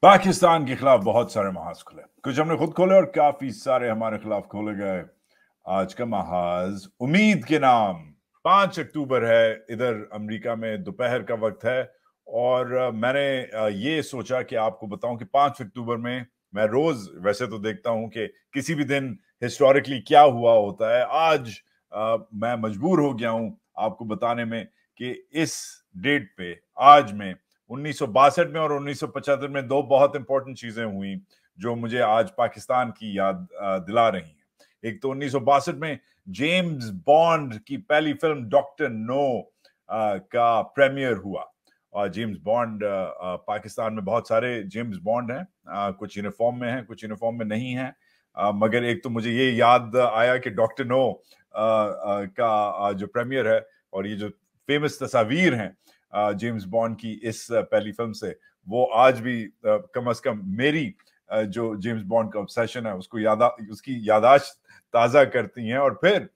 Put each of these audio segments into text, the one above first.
पाकिस्तान के खिलाफ बहुत सारे महाज खुले, कुछ हमने खुद खोले और काफी सारे हमारे खिलाफ खोले गए। आज का महाज उम्मीद के नाम। 5 अक्टूबर है, इधर अमेरिका में दोपहर का वक्त है और मैंने ये सोचा कि आपको बताऊं कि 5 अक्टूबर में मैं रोज वैसे तो देखता हूं कि किसी भी दिन हिस्टोरिकली क्या हुआ होता है। आज मैं मजबूर हो गया हूं आपको बताने में कि इस डेट पे आज में 1962 में और 1975 में दो बहुत इंपॉर्टेंट चीजें हुई जो मुझे आज पाकिस्तान की याद दिला रही हैं। एक तो 1962 में जेम्स बॉन्ड की पहली फिल्म डॉक्टर नो का प्रीमियर हुआ। और जेम्स बॉन्ड, पाकिस्तान में बहुत सारे जेम्स बॉन्ड हैं, कुछ यूनिफॉर्म में हैं, कुछ यूनिफॉर्म में नहीं हैं। मगर एक तो मुझे ये याद आया कि डॉक्टर नो का जो प्रीमियर है और ये जो फेमस तस्वीर हैं जेम्स बॉन्ड की इस पहली फिल्म से, वो आज भी कम से कम मेरी जो जेम्स बॉन्ड का ऑब्सेशन है उसकी यादाश्त ताजा करती हैं। और फिर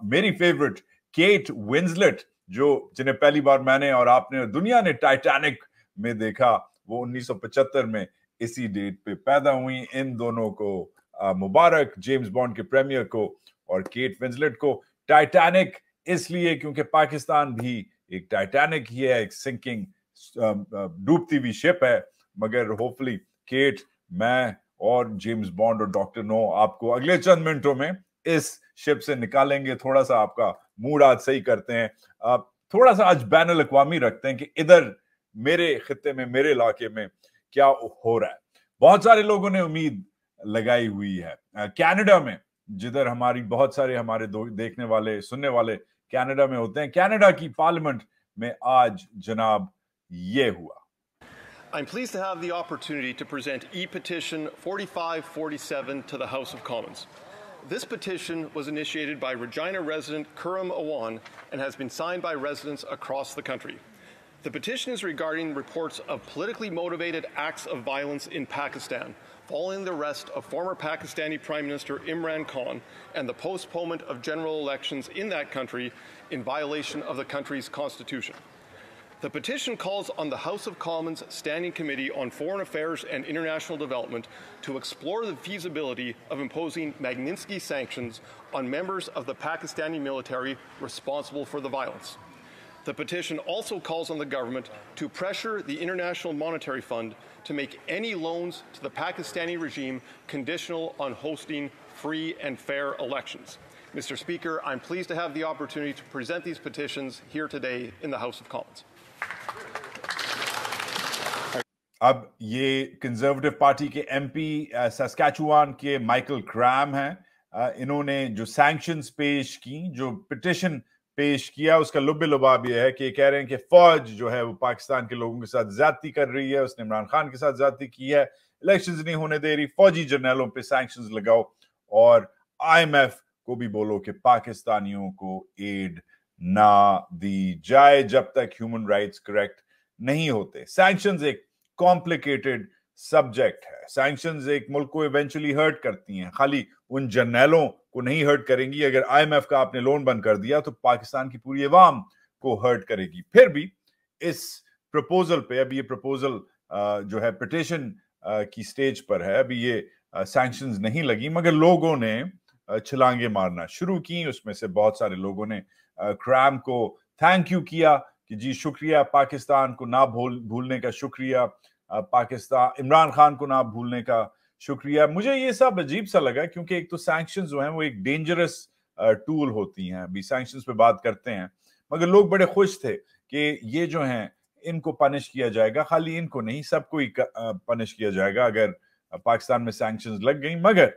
मेरी फेवरेट केट विंसलेट, जो जिन्हें पहली बार मैंने और आपने और दुनिया ने टाइटैनिक में देखा, वो 1975 में इसी डेट पे पैदा हुई। इन दोनों को मुबारक, जेम्स बॉन्ड के प्रीमियर को और केट विंसलेट को। टाइटैनिक इसलिए क्योंकि पाकिस्तान भी एक टाइटैनिक ही है, एक सिंकिंग डूबती हुई शिप है। मगर होपफुली केट, मैं और जेम्स बॉन्ड और डॉक्टर नो आपको अगले चंद मिनटों में इस शिप से निकालेंगे। थोड़ा सा आपका मूड आज सही करते हैं, थोड़ा सा आज बैनुल अक़वामी रखते हैं कि इधर मेरे खित्ते में, मेरे इलाके में क्या हो रहा है। बहुत सारे लोगों ने उम्मीद लगाई हुई है कनाडा में, जिधर हमारी बहुत सारे हमारे देखने वाले, सुनने वाले कनाडा में होते हैं। कनाडा की पार्लियामेंट में आज जनाब ये हुआ। I'm pleased to have the opportunity to present e-petition 4547 to the House of Commons. This petition was initiated by Regina resident Kuram Awan and has been signed by residents across the country. The petition is regarding reports of politically motivated acts of violence in Pakistan following the arrest of former Pakistani Prime Minister Imran Khan and the postponement of general elections in that country in violation of the country's constitution. The petition calls on the House of Commons Standing Committee on Foreign Affairs and International Development to explore the feasibility of imposing Magnitsky sanctions on members of the Pakistani military responsible for the violence. The petition also calls on the government to pressure the International Monetary Fund to make any loans to the Pakistani regime conditional on hosting free and fair elections. Mr. Speaker, I'm pleased to have the opportunity to present these petitions here today in the House of Commons. अब ये conservative party के MP सस्कैचुआन के Michael cram हैं। इन्होंने जो sanctions पेश की, जो पिटिशन पेश किया, उसका लुब्बे लुबाब ये है कि कह रहे हैं कि फौज जो है वो पाकिस्तान के लोगों के साथ ज्यादती कर रही है, उसने इमरान खान के साथ ज्यादती की है, इलेक्शंस नहीं होने दे रही, फौजी जर्नलों पे सैंक्शंस लगाओ और आईएमएफ को भी बोलो कि पाकिस्तानियों को एड ना दी जाए जब तक ह्यूमन राइट्स करेक्ट नहीं होते। सैंक्शंस एक कॉम्प्लिकेटेड सब्जेक्ट है। सैंक्शंस एक मुल्क को इवेंचुअली हर्ट करती हैं, खाली उन जर्नलों को नहीं हर्ट करेंगी। अगर आईएमएफ का आपने लोन बंद कर दिया तो पाकिस्तान की पूरी अवाम को हर्ट करेगी। फिर भी इस प्रपोजल पे, अभी ये प्रपोजल जो है पिटिशन की स्टेज पर है, अभी ये सैंक्शंस नहीं लगी, मगर लोगों ने छलांगे मारना शुरू की। उसमें से बहुत सारे लोगों ने क्रैम को थैंक यू किया कि जी शुक्रिया, पाकिस्तान को ना भूलने का शुक्रिया, पाकिस्तान इमरान खान को ना भूलने का शुक्रिया। मुझे ये सब अजीब सा लगा क्योंकि एक तो सैंक्शंस जो हैं वो एक डेंजरस टूल होती हैं। अभी सैंक्शंस पे बात करते हैं, मगर लोग बड़े खुश थे कि ये जो हैं इनको पनिश किया जाएगा, खाली इनको नहीं सबको ही पनिश किया जाएगा अगर पाकिस्तान में सैंक्शंस लग गई। मगर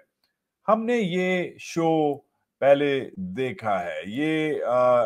हमने ये शो पहले देखा है, ये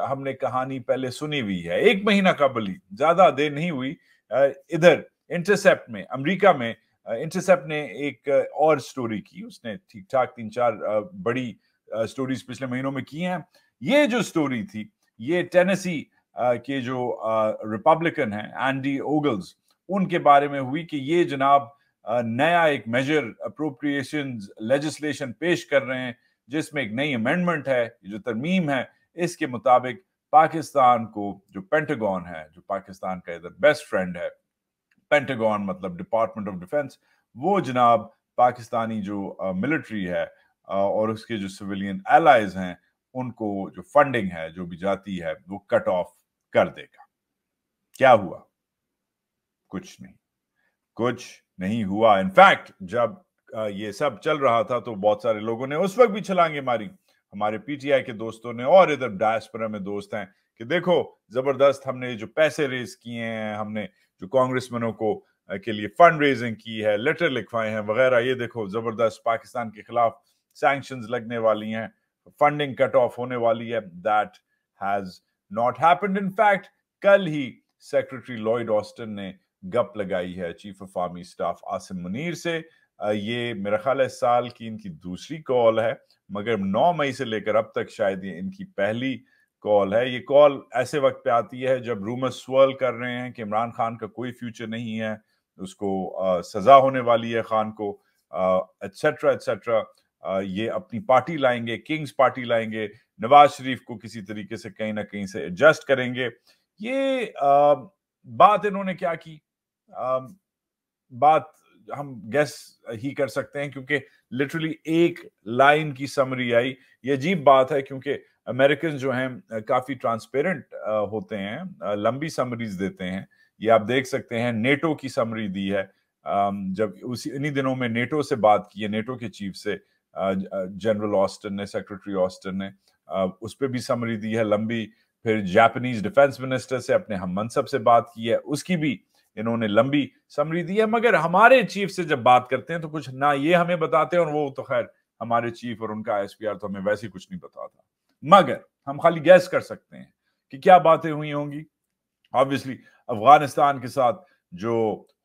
हमने कहानी पहले सुनी हुई है। 1 महीना कबल ही, ज्यादा देर नहीं हुई, इधर इंटरसेप्ट में, अमेरिका में इंटरसेप्ट ने एक और स्टोरी की। उसने ठीक ठाक 3-4 बड़ी स्टोरीज पिछले महीनों में की हैं। ये जो स्टोरी थी, ये टेनेसी के जो रिपब्लिकन हैं एंडी ओगल्स, उनके बारे में हुई कि ये जनाब नया एक मेजर अप्रोप्रिएशंस लेजिस्लेशन पेश कर रहे हैं जिसमें एक नई अमेंडमेंट है, जो तरमीम है, इसके मुताबिक पाकिस्तान को, जो पेंटागन है, जो पाकिस्तान का इधर बेस्ट फ्रेंड है, पेंटागन मतलब डिपार्टमेंट ऑफ डिफेंस, वो जनाब पाकिस्तानी जो मिलिट्री है और उसके जो सिविलियन एलाइज हैं उनको जो फंडिंग है जो भी जाती है वो कट ऑफ कर देगा। क्या हुआ? कुछ नहीं हुआ। इनफैक्ट जब ये सब चल रहा था तो बहुत सारे लोगों ने उस वक्त भी छलांगे मारी, हमारे पीटीआई के दोस्तों ने और इधर डायस्पोरा में दोस्त हैं कि देखो जबरदस्त हमने जो पैसे रेज किए हैं, हमने जो कांग्रेसमैनों को के लिए फंड रेजिंग की है, लेटर लिखवाए हैं वगैरह, ये देखो जबरदस्त पाकिस्तान के खिलाफ सैंक्शंस लगने वाली हैं, फंडिंग कट ऑफ होने वाली है। That has not happened. In fact कल ही सेक्रेटरी लॉयड ऑस्टिन ने गप लगाई है chief of army staff Asim Munir से। ये मेरा ख्याल है साल की इनकी दूसरी कॉल है, मगर 9 मई से लेकर अब तक शायद ये इनकी पहली कॉल है। ये कॉल ऐसे वक्त पे आती है जब रूमर्स स्वर्ल कर रहे हैं कि इमरान खान का कोई फ्यूचर नहीं है, उसको सजा होने वाली है खान को, एटसेट्रा एटसेट्रा। ये अपनी पार्टी लाएंगे, किंग्स पार्टी लाएंगे, नवाज शरीफ को किसी तरीके से कहीं ना कहीं से एडजस्ट करेंगे। ये बात इन्होंने क्या की, बात हम गेस ही कर सकते हैं क्योंकि लिटरली एक लाइन की समरी आई। ये अजीब बात है क्योंकि अमेरिकन जो हैं काफी ट्रांसपेरेंट होते हैं, लंबी समरीज देते हैं। ये आप देख सकते हैं नेटो की समरी दी है, जब इन्हीं दिनों में नेटो से बात की है, नेटो के चीफ से जनरल ऑस्टिन ने, सेक्रेटरी ऑस्टिन ने, उस पर भी समरी दी है लंबी। फिर जापानीज डिफेंस मिनिस्टर से, अपने हम मनसब से बात की है, उसकी भी इन्होंने लंबी समरी दी है। मगर हमारे चीफ से जब बात करते हैं तो कुछ ना ये हमें बताते हैं, और वो तो खैर हमारे चीफ और उनका एसपीआर तो हमें वैसे ही कुछ नहीं बताता, मगर हम खाली गैस कर सकते हैं कि क्या बातें हुई होंगी। ऑब्वियसली अफगानिस्तान के साथ जो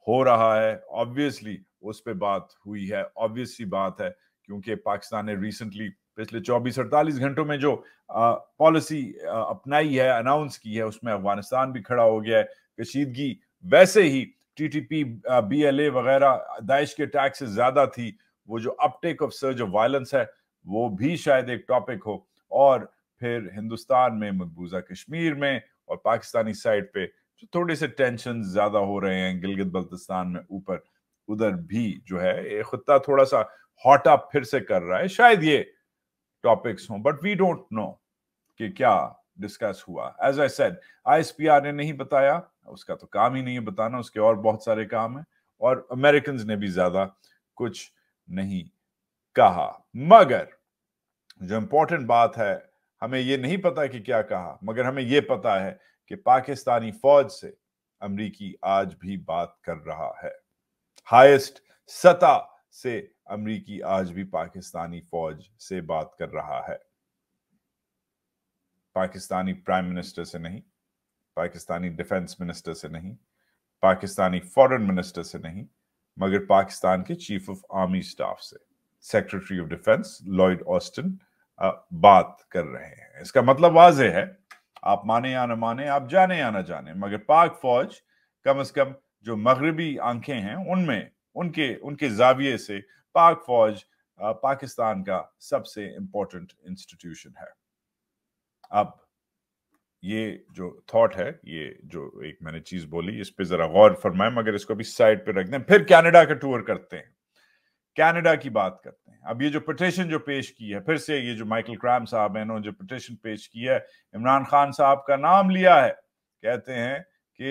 हो रहा है ऑब्वियसली उस पर बात हुई है, ऑब्वियसली बात है, क्योंकि पाकिस्तान ने रिसेंटली पिछले 24-48 घंटों में जो पॉलिसी अपनाई है, अनाउंस की है, उसमें अफगानिस्तान भी खड़ा हो गया है। कशीदगी वैसे ही टीटीपी, बीएलए वगैरह दाइश के अटैक से ज्यादा थी, वो जो Uptake of surge of violence है वो भी शायद एक टॉपिक हो। और फिर हिंदुस्तान में, मकबूजा कश्मीर में और पाकिस्तानी साइड पे जो थोड़े से टेंशन ज्यादा हो रहे हैं, गिलगित बल्तिस्तान में ऊपर, उधर भी जो है ये खित्ता थोड़ा सा हॉट अप फिर से कर रहा है। शायद ये टॉपिक्स हों, बट वी डोंट नो कि क्या डिस्कस हुआ। एज आई सेड, आईएसपीआर ने नहीं बताया, उसका तो काम ही नहीं है बताना, उसके और बहुत सारे काम हैं, और अमेरिकन ने भी ज्यादा कुछ नहीं कहा। मगर जो इंपॉर्टेंट बात है, हमें ये नहीं पता कि क्या कहा, मगर हमें ये पता है कि पाकिस्तानी फौज से अमरीकी आज भी बात कर रहा है। हाईएस्ट सतह से अमरीकी आज भी पाकिस्तानी फौज से बात कर रहा है। पाकिस्तानी प्राइम मिनिस्टर से नहीं, पाकिस्तानी डिफेंस मिनिस्टर से नहीं, पाकिस्तानी फॉरेन मिनिस्टर से नहीं, मगर पाकिस्तान के चीफ ऑफ आर्मी स्टाफ से, secretary of defence Lloyd Austin बात कर रहे हैं। इसका मतलब वाज़ेह है, आप माने या न माने, आप जाने या न जाने, मगर पाक फौज कम से कम जो मगरबी आंखें हैं उनमें, उनके जाविये से पाक फौज पाकिस्तान का सबसे इंपॉर्टेंट इंस्टीट्यूशन है। अब ये जो थॉट है, ये जो एक मैंने चीज बोली, इस पे जरा गौर फरमाएं, मगर इसको भी साइड पे रख दें। फिर कनाडा का टूर करते हैं, कनाडा की बात करते हैं। अब ये जो पिटीशन जो पेश की है, फिर से ये जो माइकल क्रैम साहब हैं उन्होंने जो पिटीशन पेश की है, इमरान खान साहब का नाम लिया है, कहते हैं कि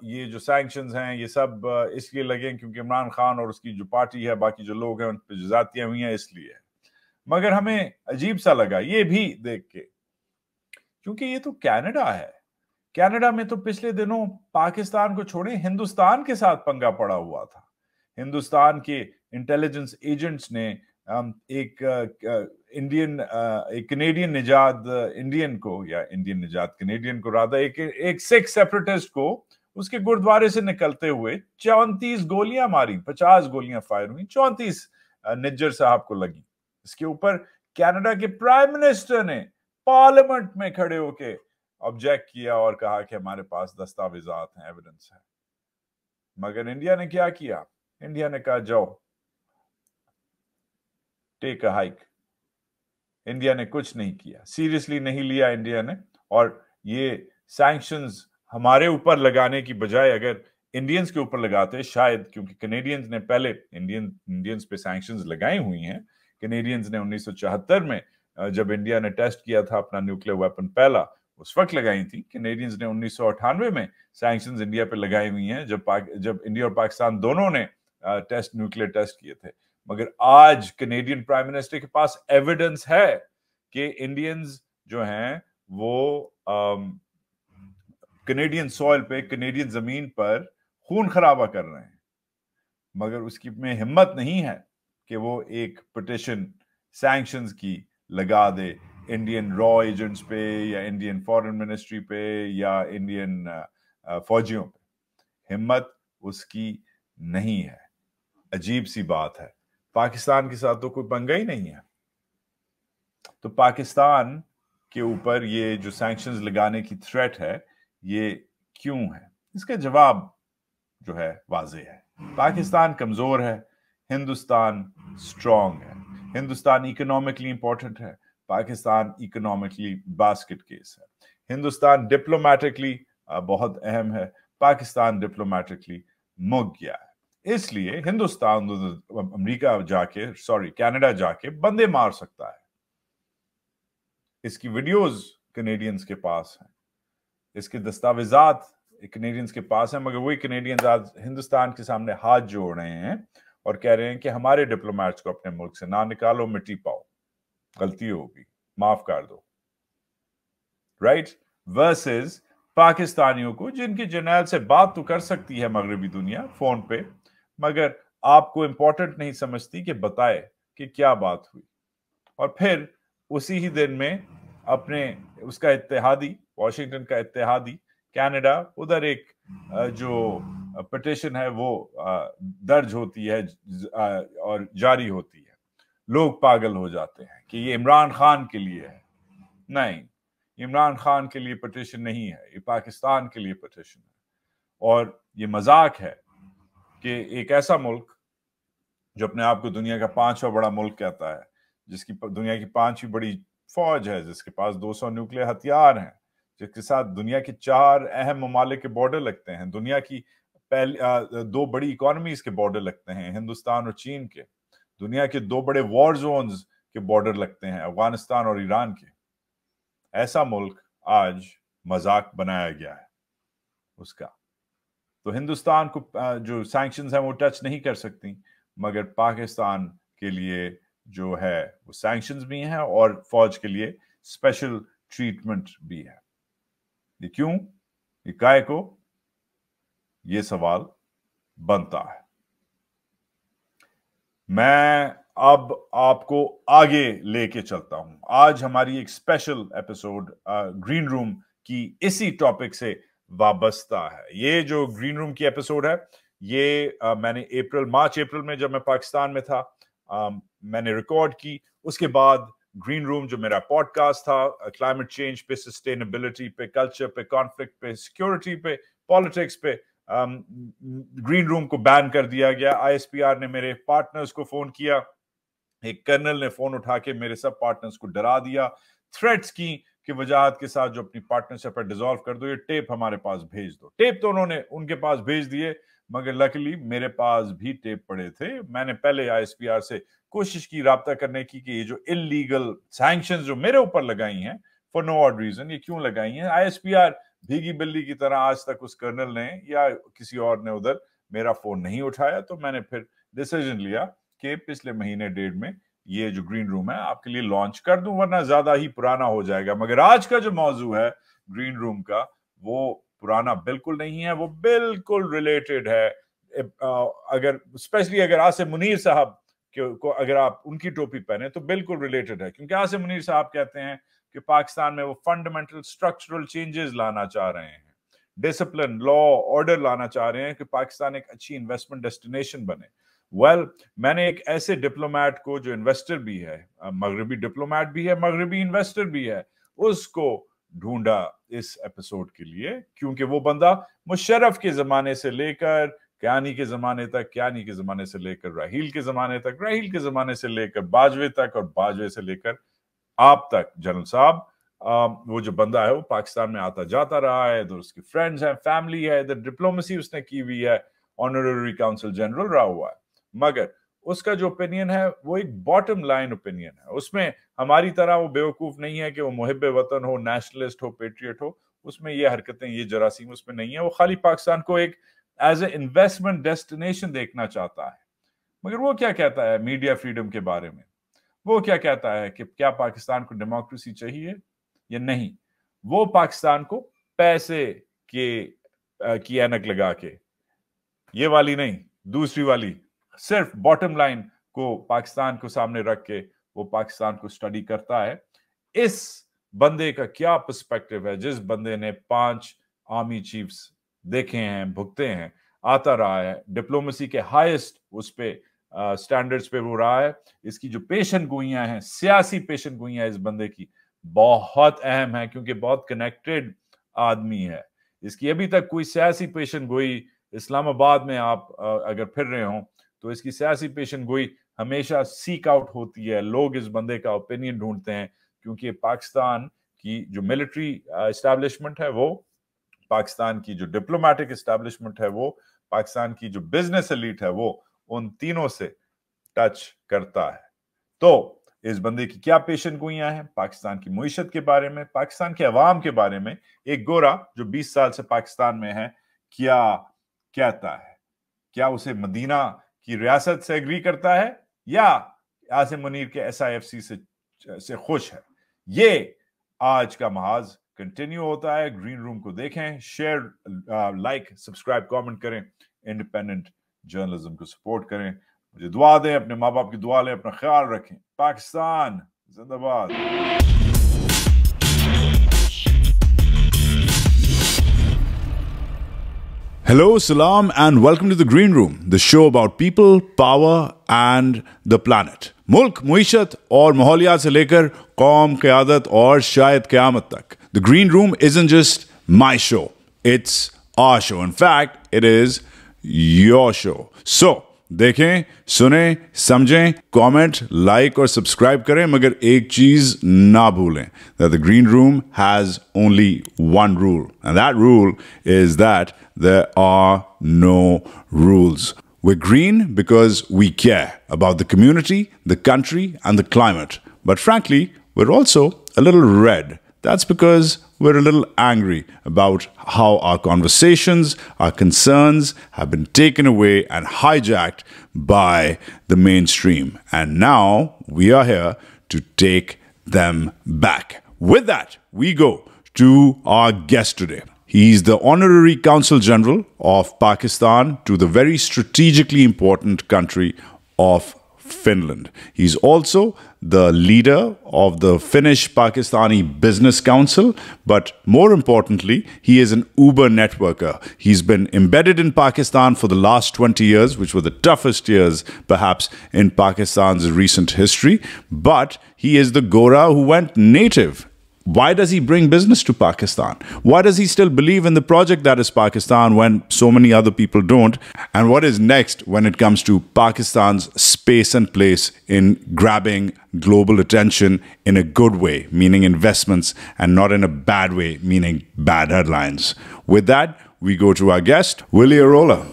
ये जो सैंक्शंस हैं ये सब इसलिए लगे क्योंकि इमरान खान और उसकी जो पार्टी है, बाकी जो लोग हैं उन पर जो जातियां हुई हैं इसलिए। मगर हमें अजीब सा लगा ये भी देख के, क्योंकि ये तो कनाडा है। कनाडा में तो पिछले दिनों पाकिस्तान को छोड़े हिंदुस्तान के साथ पंगा पड़ा हुआ था। हिंदुस्तान के इंटेलिजेंस एजेंट्स ने एक कनेडियन निजात इंडियन को, या इंडियन निजात कनेडियन को राधा, एक सिख सेपरेटिस्ट को उसके गुरुद्वारे से निकलते हुए 34 गोलियां मारी, 50 गोलियां फायर हुई, 34 निज्जर साहब को लगी। इसके ऊपर कनाडा के प्राइम मिनिस्टर ने पार्लियामेंट में खड़े होके ऑब्जेक्ट किया और कहा कि हमारे पास दस्तावेजात हैं, एविडेंस है। मगर इंडिया ने क्या किया? इंडिया ने कहा जाओ टेक अ हाइक। इंडिया ने कुछ नहीं किया, सीरियसली नहीं लिया इंडिया ने। और ये सैंक्शंस हमारे ऊपर लगाने की बजाय अगर इंडियंस के ऊपर लगाते शायद, क्योंकि कनेडियंस ने पहले इंडियंस पे सैंक्शंस लगाई हुई हैं। कनेडियंस ने 1974 में जब इंडिया ने टेस्ट किया था अपना न्यूक्लियर वेपन पहला, उस वक्त लगाई थी। कनेडियंस ने 1998 में सैंक्शंस इंडिया पे लगाई हुई हैं जब इंडिया और पाकिस्तान दोनों ने न्यूक्लियर टेस्ट किए थे। मगर आज कनेडियन प्राइम मिनिस्टर के पास एविडेंस है कि इंडियंस जो हैं वो कनेडियन सॉइल पे, कनेडियन जमीन पर खून खराबा कर रहे हैं, मगर उसकी में हिम्मत नहीं है कि वो एक पिटिशन सैंक्शंस की लगा दे इंडियन रॉ एजेंट्स पे या इंडियन फॉरेन मिनिस्ट्री पे या इंडियन फौजियों पे। हिम्मत उसकी नहीं है। अजीब सी बात है। पाकिस्तान के साथ तो कोई पंगा ही नहीं है, तो पाकिस्तान के ऊपर ये जो सैंक्शंस लगाने की थ्रेट है ये क्यों है? इसका जवाब जो है वाज़ेह है। पाकिस्तान कमजोर है, हिंदुस्तान स्ट्रांग है। हिंदुस्तान इकोनॉमिकली इंपॉर्टेंट है, पाकिस्तान इकोनॉमिकली बास्केट केस है। हिंदुस्तान डिप्लोमेटिकली बहुत अहम है, पाकिस्तान डिप्लोमेटिकली मुक गया है। इसलिए हिंदुस्तान अमेरिका जाके, कनाडा जाके बंदे मार सकता है। इसकी वीडियोस कनेडियंस के पास हैं, इसके दस्तावेजात कनेडियंस के पास है, मगर वही कनेडियंस आज हिंदुस्तान के सामने हाथ जोड़ रहे हैं और कह रहे हैं कि हमारे डिप्लोमेट्स को अपने मुल्क से ना निकालो, मिट्टी पाओ, गलती होगी, माफ कर दो। राइट? वर्सेस पाकिस्तानियों को, जिनकी जर्नैल से बात तो कर सकती है मगरबी दुनिया फोन पे, मगर आपको इंपॉर्टेंट नहीं समझती कि बताए कि क्या बात हुई। और फिर उसी ही दिन में अपने उसका इत्तेहादी, वॉशिंगटन का इत्तेहादी कनाडा, उधर एक जो पिटिशन है वो दर्ज होती है और जारी होती है। लोग पागल हो जाते हैं कि ये इमरान खान के लिए है। नहीं, इमरान खान के लिए पिटिशन नहीं है, ये पाकिस्तान के लिए पिटिशन है। और ये मजाक है कि एक ऐसा मुल्क जो अपने आप को दुनिया का 5वां बड़ा मुल्क कहता है, जिसकी दुनिया की 5वीं बड़ी फौज है, जिसके पास 200 न्यूक्लियर हथियार हैं, जिसके साथ दुनिया की 4 अहम ममालिक के बॉर्डर लगते हैं, दुनिया की पहली 2 बड़ी इकोनॉमीज के बॉर्डर लगते हैं, हिंदुस्तान और चीन के, दुनिया के 2 बड़े वॉर जोन्स के बॉर्डर लगते हैं, अफगानिस्तान और ईरान के। ऐसा मुल्क आज मजाक बनाया गया है उसका। तो हिंदुस्तान को जो सैंक्शंस हैं वो टच नहीं कर सकती, मगर पाकिस्तान के लिए जो है वो सैंक्शंस भी हैं और फौज के लिए स्पेशल ट्रीटमेंट भी है। ये क्यों, ये काहे को, ये सवाल बनता है। मैं अब आपको आगे लेके चलता हूं। आज हमारी एक स्पेशल एपिसोड ग्रीन रूम की इसी टॉपिक से वाबस्ता है। ये जो ग्रीन रूम की एपिसोड है ये मैंने मार्च अप्रैल में जब मैं पाकिस्तान में था मैंने रिकॉर्ड की। उसके बाद ग्रीन रूम जो मेरा पॉडकास्ट था, क्लाइमेट चेंज पे, सस्टेनेबिलिटी पे, कल्चर पे, कॉन्फ्लिक्ट पे, सिक्योरिटी पे, पॉलिटिक्स पे, ग्रीन रूम को बैन कर दिया गया। ISPR ने मेरे पार्टनर्स को फोन किया, एक कर्नल ने फोन उठा के मेरे सब पार्टनर्स को डरा दिया, थ्रेट्स की कि वजाहत के साथ जो अपनी पार्टनरशिप है डिसॉल्व कर दो, ये टेप हमारे पास भेज दो। टेप तो उन्होंने उनके पास भेज दिए, मगर लकीली मेरे पास भी टेप पड़े थे। मैंने पहले ISPR से कोशिश की राब्ता करने की कि ये जो इलीगल सैंक्शंस जो मेरे ऊपर लगाई हैं फॉर नो ऑड रीजन, ये क्यों लगाई हैं। ISPR भीगी बिल्ली की तरह आज तक उस कर्नल ने या किसी और ने उधर मेरा फोन नहीं उठाया। तो मैंने फिर डिसीजन लिया कि पिछले महीने 1.5 में ये जो ग्रीन रूम है आपके लिए लॉन्च कर दूं, वरना ज्यादा ही पुराना हो जाएगा। मगर आज का जो मौजू है ग्रीन रूम का वो पुराना बिल्कुल नहीं है, वो बिल्कुल रिलेटेड है। अगर स्पेशली अगर आसिम मुनीर साहब को अगर आप उनकी टोपी पहने तो बिल्कुल रिलेटेड है, क्योंकि आसिम मुनीर साहब कहते हैं कि पाकिस्तान में वो फंडामेंटल स्ट्रक्चरल चेंजेस लाना चाह रहे हैं, डिसिप्लिन, लॉ, ऑर्डर लाना चाह रहे हैं कि पाकिस्तान एक अच्छी इन्वेस्टमेंट डेस्टिनेशन बने। मैंने एक ऐसे डिप्लोमेट को जो इन्वेस्टर भी है, मगरबी डिप्लोमेट भी है, मगरबी इन्वेस्टर भी है, उसको ढूंढा इस एपिसोड के लिए, क्योंकि वो बंदा मुशर्रफ के जमाने से लेकर क्यानी के जमाने तक, क्यानी के जमाने से लेकर राहील के जमाने तक, राहील के जमाने से लेकर बाजवे तक, और बाजवे से लेकर आप तक जनरल साहब वो जो बंदा है वो पाकिस्तान में आता जाता रहा है, इधर उसके फ्रेंड्स हैं, फैमिली है, इधर डिप्लोमेसी उसने की हुई है, ऑनररी काउंसिल जनरल रहा हुआ है, मगर उसका जो ओपिनियन है वो एक बॉटम लाइन ओपिनियन है। उसमें हमारी तरह वो बेवकूफ नहीं है कि वो मुहिब्बे वतन हो, नेशनलिस्ट हो, पेट्रियट हो, उसमें ये हरकतें, ये जरासीम उसमें नहीं है। वो खाली पाकिस्तान को एक एज ए इन्वेस्टमेंट डेस्टिनेशन देखना चाहता है। मगर वो क्या कहता है मीडिया फ्रीडम के बारे में? वो क्या कहता है कि क्या पाकिस्तान को डेमोक्रेसी चाहिए या नहीं? वो पाकिस्तान को पैसे की ऐनक लगा के, ये वाली नहीं, दूसरी वाली, सिर्फ बॉटम लाइन को पाकिस्तान को सामने रख के वो पाकिस्तान को स्टडी करता है। इस बंदे का क्या पर्सपेक्टिव है, जिस बंदे ने 5 आर्मी चीफ्स देखे हैं, भुगते हैं, आता रहा है, डिप्लोमेसी के हाईएस्ट उस पे स्टैंडर्ड्स पे वो रहा है। इसकी जो पेशन गोइयां हैं, सियासी पेशन गोइयां इस बंदे की बहुत अहम है, क्योंकि बहुत कनेक्टेड आदमी है। इसकी अभी तक कोई सियासी पेशन गोई, इस्लामाबाद में आप अगर फिर रहे हो तो इसकी सियासी पेशन गोई हमेशा सीक आउट होती है। लोग इस बंदे का ओपिनियन ढूंढते हैं, क्योंकि पाकिस्तान की जो मिलिट्री एस्टैब्लिशमेंट है वो, पाकिस्तान की जो डिप्लोमेटिक एस्टैब्लिशमेंट है वो, पाकिस्तान की जो बिजनेस एलीट है वो, उन तीनों से टच करता है। तो इस बंदे की क्या पेशन गोइयां हैं पाकिस्तान की मुईशत के बारे में, पाकिस्तान के अवाम के बारे में? एक गोरा जो 20 साल से पाकिस्तान में है क्या कहता है? क्या उसे मदीना की रियासत से एग्री करता है या आसिम मुनीर के SIFC से खुश है? ये आज का महाज कंटिन्यू होता है। ग्रीन रूम को देखें, शेयर, लाइक, सब्सक्राइब, कमेंट करें, इंडिपेंडेंट जर्नलिज्म को सपोर्ट करें। मुझे दुआ दें, अपने माँ बाप की दुआ लें, अपना ख्याल रखें। पाकिस्तान जिंदाबाद। Hello, salam, and welcome to the Green Room, the show about people, power, and the planet. मुल्क, मुईशत और माहौलियात से लेकर कौम, क़यादत और शायद क़यामत तक. The Green Room isn't just my show. It's our show. In fact, it is your show. So, देखें, सुने, समझें, कमेंट, लाइक और सब्सक्राइब करें, मगर एक चीज ना भूलें, that the Green Room has only one rule, and that rule is that there are no rules. We're green because we care about the community, the country, and the climate. But frankly, we're also a little red. That's because we're a little angry about how our conversations, our concerns have been taken away and hijacked by the mainstream. And now we are here to take them back. With that, we go to our guest today. He's the Honorary Consul General of Pakistan to the very strategically important country of Finland. He's also the leader of the Finnish-Pakistani Business Council, but more importantly, he is an Uber networker. He's been embedded in Pakistan for the last 20 years, which were the toughest years, perhaps, in Pakistan's recent history. But he is the Gora who went native. Why does he bring business to Pakistan? Why does he still believe in the project that is Pakistan when so many other people don't? And what is next when it comes to Pakistan's space and place in grabbing global attention in a good way, meaning investments, and not in a bad way, meaning bad headlines? With that, we go to our guest, Willie Arola.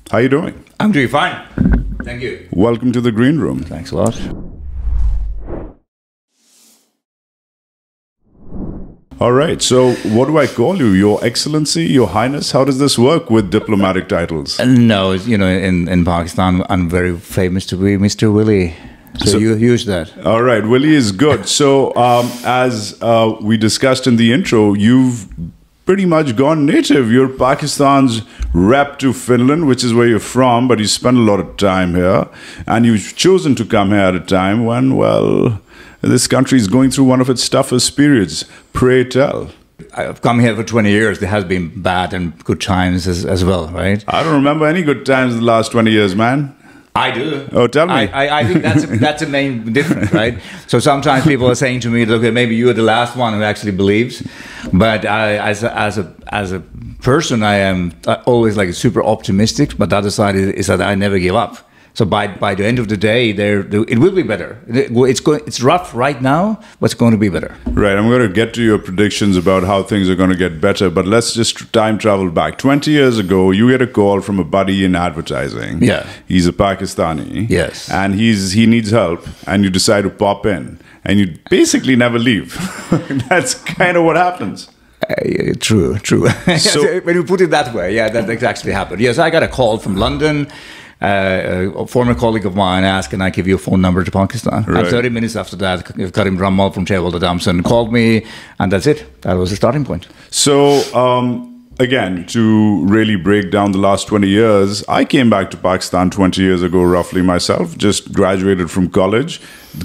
How are you doing? I'm doing fine. Thank you. Welcome to the Green Room. Thanks a lot. All right. So what do I call you? Your Excellency, Your Highness? How does this work with diplomatic titles? No, you know, in Pakistan, I'm very famous to be Mr. Willie. So you use that. All right. Willie is good. So as we discussed in the intro, you've pretty much gone native. You're Pakistan's rep to Finland, which is where you're from, but you spend a lot of time here. And you've chosen to come here at a time when, well, this country is going through one of its toughest periods. Pray tell. I've come here for 20 years. There has been bad and good times as well, right? I don't remember any good times in the last 20 years, man. I do. Oh, tell me. I think that's a main difference, right? So sometimes people are saying to me, look, maybe you're the last one who actually believes. But as a person, I am always like super optimistic. But the other side is that I never give up. So by the end of the day, it will be better. It's rough right now, but it's going to be better. Right. I'm going to get to your predictions about how things are going to get better, but let's just time travel back. 20 years ago, you get a call from a buddy in advertising. Yeah. He's a Pakistani. Yes. And he needs help, and you decide to pop in, and you basically never leave. That's kind of what happens. True. So when you put it that way, yeah, that actually happened. Yes, I got a call from London. A former colleague of mine asked, can I give you a phone number to Pakistan? Right. And 30 minutes after that, Karim Ramal from Chairholder Thompson called me, and that's it. That was the starting point. So, again, to really break down the last 20 years, I came back to Pakistan 20 years ago, roughly myself, just graduated from college.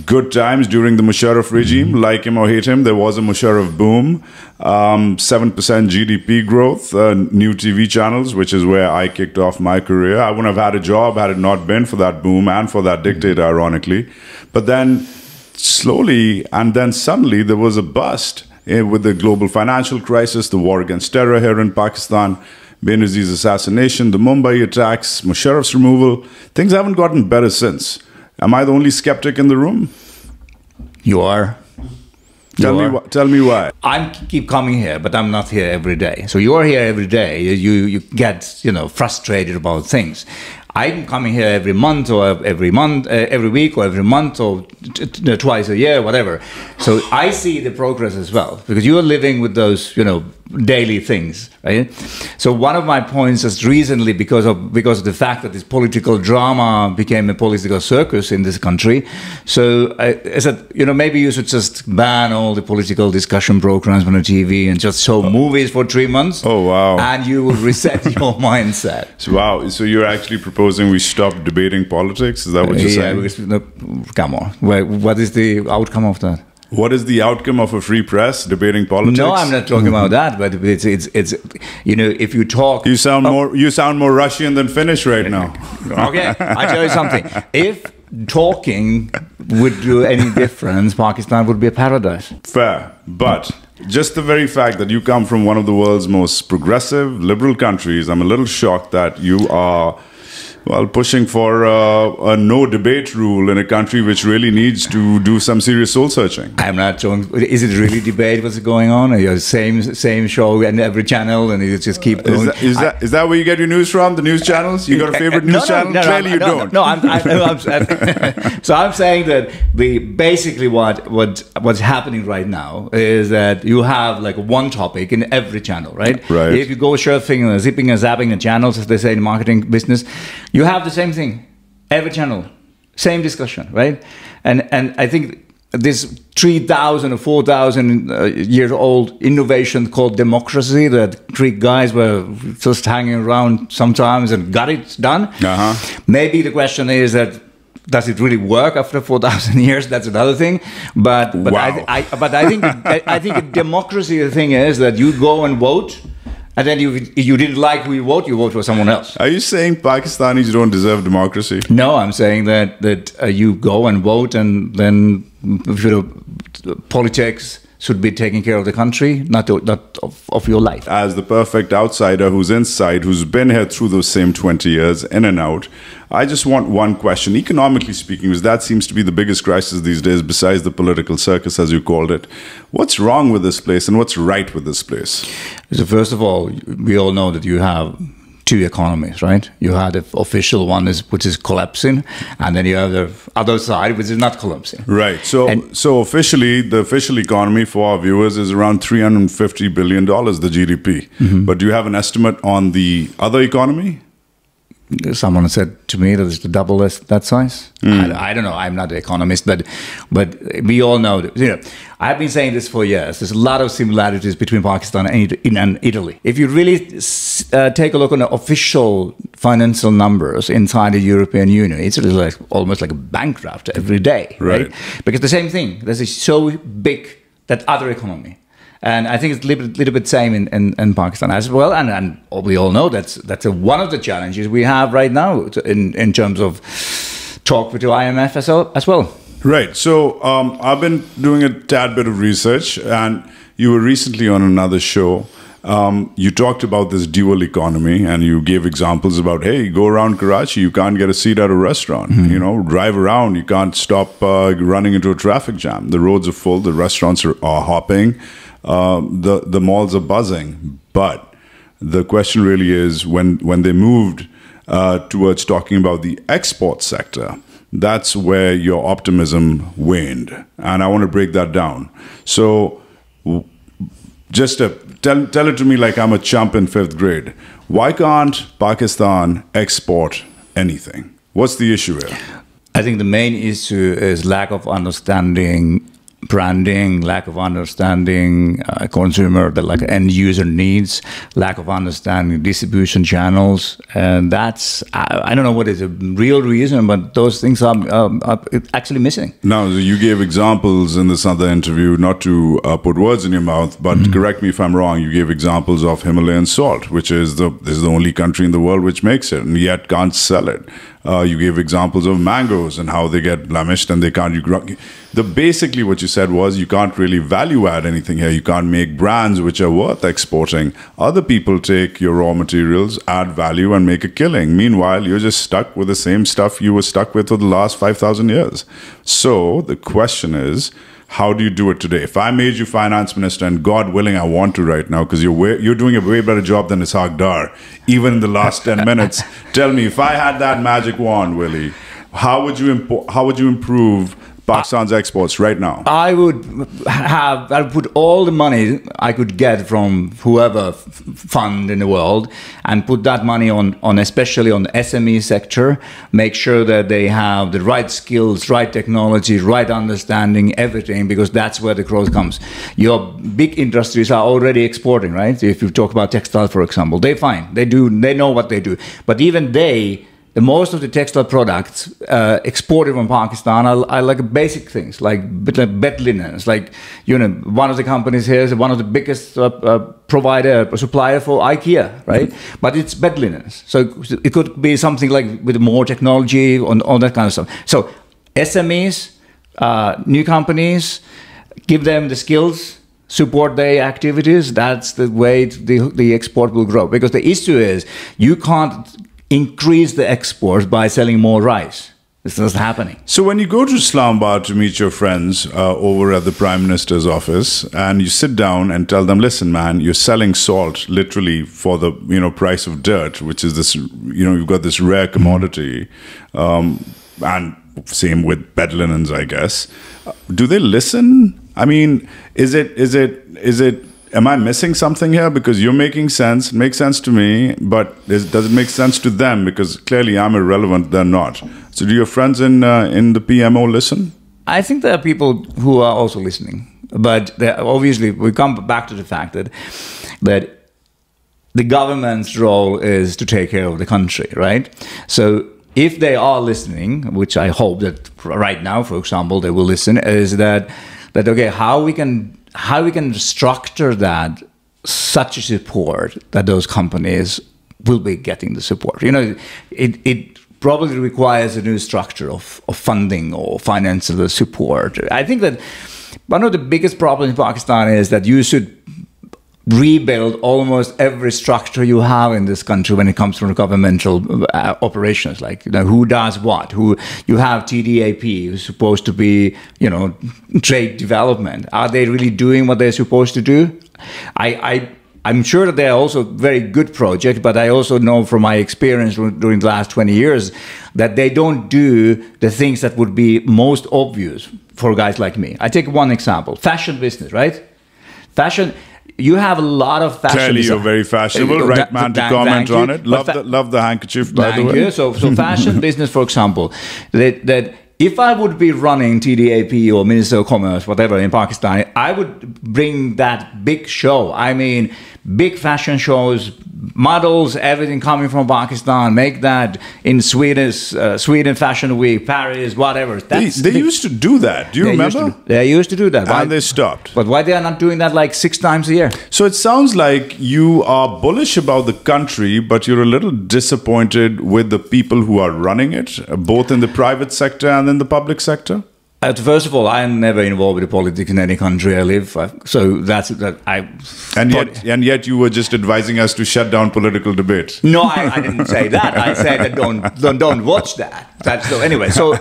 Good times during the Musharraf regime, like him or hate him, there was a Musharraf boom, 7% GDP growth, new TV channels, which is where I kicked off my career. I wouldn't have had a job had it not been for that boom and for that dictator, ironically. But then slowly and then suddenly there was a bust with the global financial crisis, the war against terror here in Pakistan, Benazir's assassination, the Mumbai attacks, Musharraf's removal. Things haven't gotten better since. Am I the only skeptic in the room? You are. Tell me why. I keep coming here, but I'm not here every day. So you are here every day. You get frustrated about things. I'm coming here every month or every week or every month or twice a year, whatever. So I see the progress as well, because you are living with those, daily things, right? So one of my points is recently, because of the fact that this political drama became a political circus in this country. So I said, maybe you should just ban all the political discussion programs on the TV and just show movies for 3 months. Oh, wow. And you will reset your mindset. So, wow. So you're actually proposing we stop debating politics? Is that what you're saying? Yeah, come on. What is the outcome of that? What is the outcome of a free press debating politics? No, I'm not talking about that. But it's if you talk, you sound more Russian than Finnish right now. Okay, I tell you something. If talking would do any difference, Pakistan would be a paradise. Fair, but just the very fact that you come from one of the world's most progressive, liberal countries, I'm a little shocked that you are, pushing for a no debate rule in a country which really needs to do some serious soul searching. I'm not talking. Is it really debate? What's going on? Are you same show in every channel, and you just keep going? Is that where you get your news from? The news channels? You got a favorite news channel? Clearly you don't. No, so I'm saying that basically what's happening right now is that you have like one topic in every channel, right? Right. If you go surfing and zipping and zapping the channels, as they say in the marketing business, you have the same thing, every channel, same discussion, right? And I think this 3,000 or 4,000 years old innovation called democracy, that Greek guys were just hanging around sometimes and got it done. Maybe the question is that, does it really work after 4,000 years? That's another thing. But wow. I think a democracy, the thing is that you go and vote. And then you didn't like who you vote for someone else. Are you saying Pakistanis don't deserve democracy? No, I'm saying that you go and vote, and then politics should be taking care of the country, not of your life. As the perfect outsider who's inside, who's been here through those same 20 years, in and out, I just want one question. Economically speaking, because that seems to be the biggest crisis these days, besides the political circus, as you called it. What's wrong with this place, and what's right with this place? So first of all, we all know that you have two economies, right? You have the official one, which is collapsing, and then you have the other side, which is not collapsing. Right. So officially, the official economy for our viewers is around $350 billion, the GDP. But do you have an estimate on the other economy? Someone said to me that it's double that size. I don't know. I'm not an economist, but we all know that, I've been saying this for years. There's a lot of similarities between Pakistan and Italy. If you really take a look on the official financial numbers inside the European Union, it's like almost like a bankrupt every day, right? Because the same thing. This is so big, that other economy. And I think it's a little bit same in Pakistan as well. And we all know that's one of the challenges we have right now in terms of talk with the IMF as well. Right. So I've been doing a tad bit of research, and you were recently on another show, You talked about this dual economy, and you gave examples about, hey, go around Karachi, you can't get a seat at a restaurant. You know, drive around, you can't stop running into a traffic jam. The roads are full, the restaurants are hopping, the malls are buzzing. But the question really is, when they moved towards talking about the export sector, that's where your optimism waned. And I want to break that down. So just tell it to me like I'm a chump in 5th grade. Why can't Pakistan export anything? What's the issue here? I think the main issue is lack of understanding branding, lack of understanding consumer, the like end user needs, lack of understanding distribution channels, and that's I don't know what is a real reason, but those things are actually missing. Now, you gave examples in this other interview, not to put words in your mouth, but correct me if I'm wrong. You gave examples of Himalayan salt, which is the only country in the world which makes it, and yet can't sell it. You gave examples of mangoes and how they get blemished and they can't. Basically, what you said was you can't really value add anything here. You can't make brands which are worth exporting. Other people take your raw materials, add value, and make a killing. Meanwhile, you're just stuck with the same stuff you were stuck with for the last 5,000 years. So the question is, how do you do it today? If I made you finance minister, and God willing, I want to right now, because you're doing a way better job than Ishaq Dar, even in the last 10 minutes. Tell me, if I had that magic wand, Willie, how would you improve Pakistan's exports right now? I would put all the money I could get from whoever fund in the world and put that money on especially on the SME sector, make sure that they have the right skills, right technology, right understanding, everything, because that's where the growth comes. Your big industries are already exporting, right? If you talk about textile, for example, they're fine. They know what they do. But even most of the textile products exported from Pakistan are like basic things, like bed linens. Like, you know, one of the companies here is one of the biggest supplier for IKEA, right? But it's bed linens. So it could be something like with more technology on all that kind of stuff. So SMEs, new companies, give them the skills, support their activities. That's the way the export will grow. Because the issue is you can't increase the exports by selling more rice. It's not happening. So when you go to Islamabad to meet your friends over at the Prime Minister's office, and you sit down and tell them, listen, man, you're selling salt literally for the price of dirt, which is this, you've got this rare commodity, and same with bed linens, I guess. Do they listen? I mean, is it? Am I missing something here? Because you're making sense, makes sense to me, but does it make sense to them? Because clearly I'm irrelevant, they're not. So do your friends in the PMO listen? I think there are people who are also listening. But obviously, we come back to the fact that the government's role is to take care of the country, right? So if they are listening, which I hope that right now, for example, they will listen, is that okay, how we can structure that such a support that those companies will be getting the support. It probably requires a new structure of funding or financial support. I think that one of the biggest problems in Pakistan is that you should rebuild almost every structure you have in this country when it comes to governmental operations, like who does what. You have TDAP, who's supposed to be trade development. Are they really doing what they're supposed to do? I'm sure that they're also very good projects, but I also know from my experience during the last 20 years that they don't do the things that would be most obvious for guys like me. I take one example: fashion business, right? Fashion. You have a lot of fashion. Clearly, you're very fashionable, right, man, to comment on it. Love the handkerchief, by the way. Thank you. So fashion business, for example, that if I would be running TDAP or Minister of Commerce, whatever, in Pakistan, I would bring that big show. I mean, big fashion shows, models, everything coming from Pakistan, make that in Sweden Fashion Week, Paris, whatever. They used to do that. Do you remember? They used to do that. And they stopped. But why they are not doing that like 6 times a year? So it sounds like you are bullish about the country, but you're a little disappointed with the people who are running it, both in the private sector and in the public sector? First of all, I'm never involved with politics in any country I live. So that's that. And yet, you were just advising us to shut down political debate. No, I didn't say that. I said that don't watch that. That's so anyway. So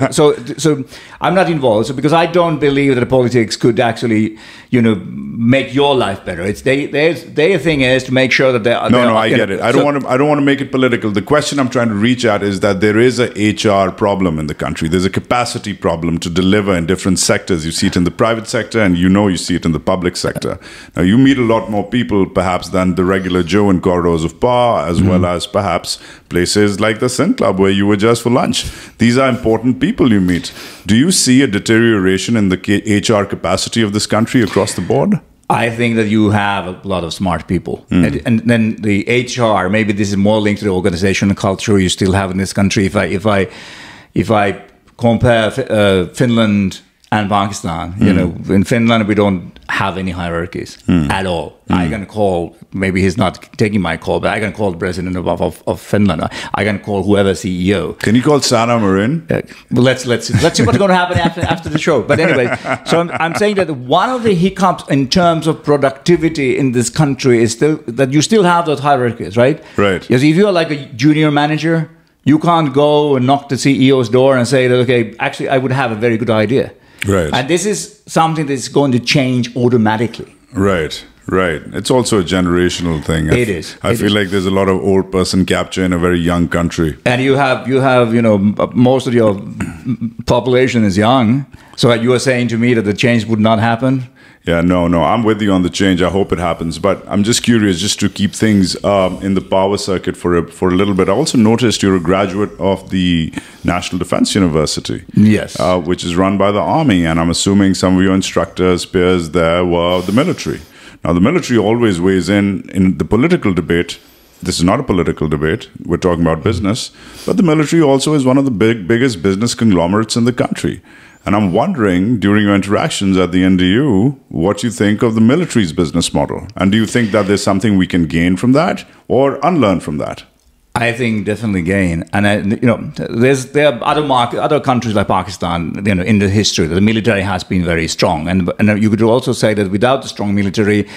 I'm not involved. So because I don't believe that politics could actually, make your life better. It's their thing is to make sure that they are. No, I get it. I don't want to make it political. The question I'm trying to reach at is that there is a HR problem in the country. There's a capacity problem to deliver in different sectors. You see it in the private sector, and you see it in the public sector. Now, you meet a lot more people, perhaps, than the regular Joe in corridors of power, as well as perhaps places like the Sin Club, where you were just for lunch. These are important people you meet. Do you see a deterioration in the HR capacity of this country across the board? I think that you have a lot of smart people. And then the HR, maybe this is more linked to the organizational culture you still have in this country. If I compare Finland and Pakistan, in Finland we don't have any hierarchies at all. I can call, maybe he's not taking my call, but I can call the president of Finland. I can call whoever CEO. Can you call Sanna Marin? Well, let's see what's going to happen after the show. But anyway, so I'm saying that one of the hiccups in terms of productivity in this country is still that you still have those hierarchies, right? Right. Because if you're like a junior manager, you can't go and knock the CEO's door and say that, okay, actually, I would have a very good idea. Right. And this is something that's going to change automatically. Right. It's also a generational thing. It is. I feel like there's a lot of old person capture in a very young country. And you have most of your population is young. So you are saying to me that the change would not happen? Yeah, no, I'm with you on the change. I hope it happens. But I'm just curious, just to keep things in the power circuit for a little bit. I also noticed you're a graduate of the National Defense University. Yes. Which is run by the Army. And I'm assuming some of your instructors, peers there were the military. Now, the military always weighs in the political debate. This is not a political debate. We're talking about business. But the military also is one of the biggest business conglomerates in the country. And I'm wondering, during your interactions at the NDU, what you think of the military's business model. And do you think that there's something we can gain from that or unlearn from that? I think definitely gain, and there are other countries like Pakistan. In the history, the military has been very strong, and you could also say that without the strong military,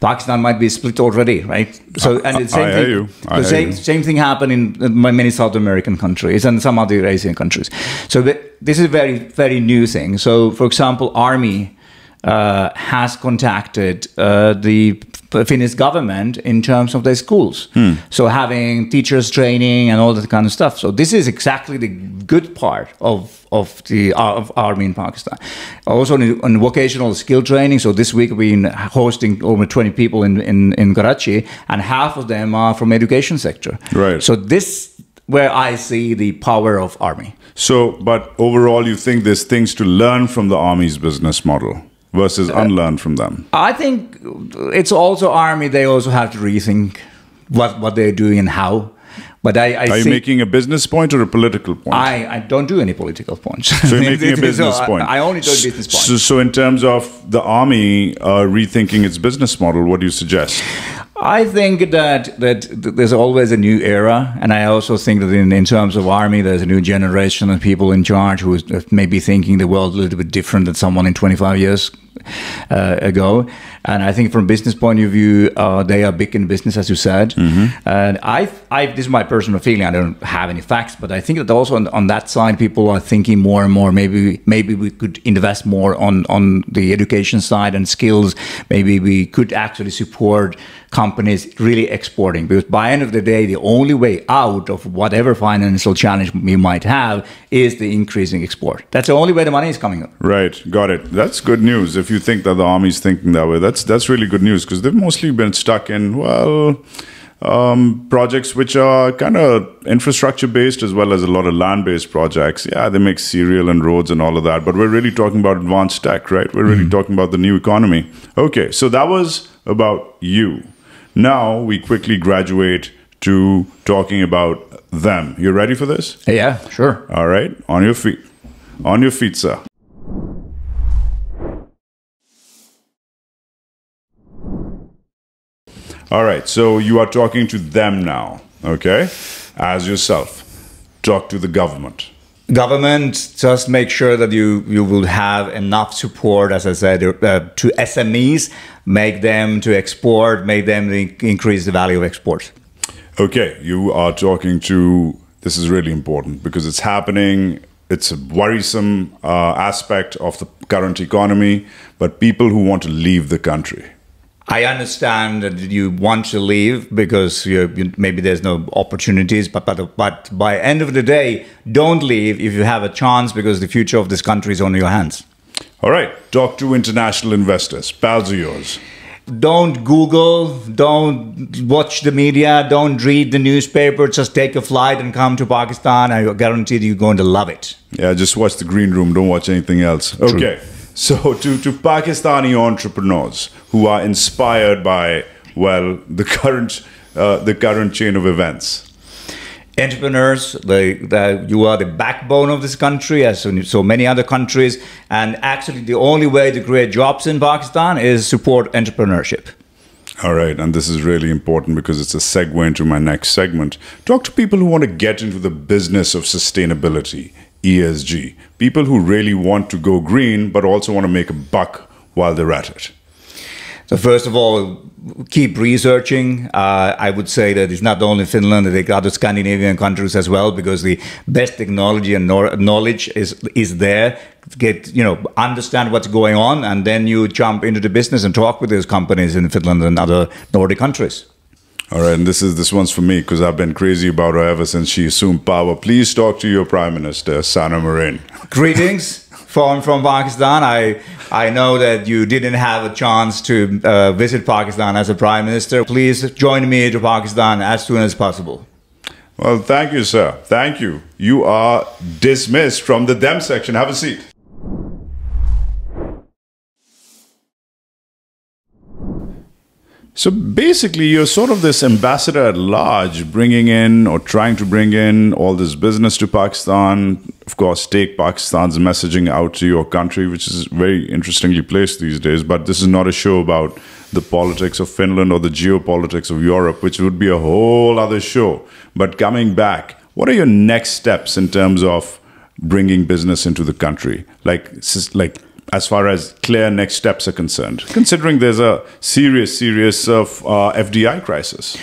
Pakistan might be split already, right? So, and the same thing happened in many South American countries and some other Asian countries. So this is a very, very new thing. So, for example, Army has contacted the Finnish government in terms of their schools. So having teachers training and all that kind of stuff. So this is exactly the good part of Army in Pakistan. Also on vocational skill training. So this week we've been hosting over 20 people in Karachi, and half of them are from education sector. Right. So this where I see the power of Army. So, but overall, you think there's things to learn from the Army's business model versus unlearn from them? I think it's also Army. They also have to rethink what they're doing and how. But Are you making a business point or a political point? I don't do any political points. So you're making a business point. I only do business points. So in terms of the Army rethinking its business model, what do you suggest? I think that there's always a new era, and I also think that in terms of Army, there's a new generation of people in charge who is maybe thinking the world a little bit different than someone in 25 years ago. And I think from a business point of view, they are big in business, as you said. And this is my personal feeling. I don't have any facts, but I think that also on that side, people are thinking more and more. Maybe we could invest more on the education side and skills. Maybe we could actually support companies really exporting, because by the end of the day, the only way out of whatever financial challenge we might have is the increasing export. That's the only way the money is coming up. Right, got it. That's good news. If you think that the Army's thinking that way, that's really good news, because they've mostly been stuck in, projects which are kind of infrastructure based as well as a lot of land based projects. Yeah, they make cereal and roads and all of that, but we're really talking about advanced tech, right? We're really talking about the new economy. Okay, so that was about you. Now we quickly graduate to talking about them. You ready for this? Yeah, sure. All right, on your feet. On your feet, sir. All right, so you are talking to them now, okay? As yourself. Talk to the government. Government, just make sure that you will have enough support, as I said, to SMEs, make them to export, make them increase the value of exports. Okay, you are talking to, this is really important because it's happening. It's a worrisome aspect of the current economy, but people who want to leave the country. I understand that you want to leave because maybe there's no opportunities, but by end of the day, don't leave if you have a chance, because the future of this country is on your hands. All right, talk to international investors, pals of yours. Don't Google, don't watch the media, don't read the newspaper, just take a flight and come to Pakistan. I guarantee you're going to love it. Yeah, just watch the Green Room, don't watch anything else. True. Okay. So to Pakistani entrepreneurs who are inspired by, well, the current chain of events. Entrepreneurs, you are the backbone of this country, as so many other countries. And actually, the only way to create jobs in Pakistan is support entrepreneurship. All right, and this is really important because it's a segue into my next segment. Talk to people who want to get into the business of sustainability, ESG. People who really want to go green, but also want to make a buck while they're at it. So first of all, keep researching. I would say that it's not only Finland, there are other Scandinavian countries as well, because the best technology and knowledge is there. Understand what's going on, and then you jump into the business and talk with those companies in Finland and other Nordic countries. All right, and this one's for me because I've been crazy about her ever since she assumed power. Please talk to your Prime Minister, Sana Marin. Greetings from Pakistan. I know that you didn't have a chance to visit Pakistan as a Prime Minister. Please join me to Pakistan as soon as possible. Well, thank you, sir. Thank you. You are dismissed from the Dem section. Have a seat. So basically, you're sort of this ambassador at large, bringing in or trying to bring in all this business to Pakistan. Of course, take Pakistan's messaging out to your country, which is very interestingly placed these days. But this is not a show about the politics of Finland or the geopolitics of Europe, which would be a whole other show. But coming back, what are your next steps in terms of bringing business into the country? Like as far as clear next steps are concerned, considering there's a serious FDI crisis.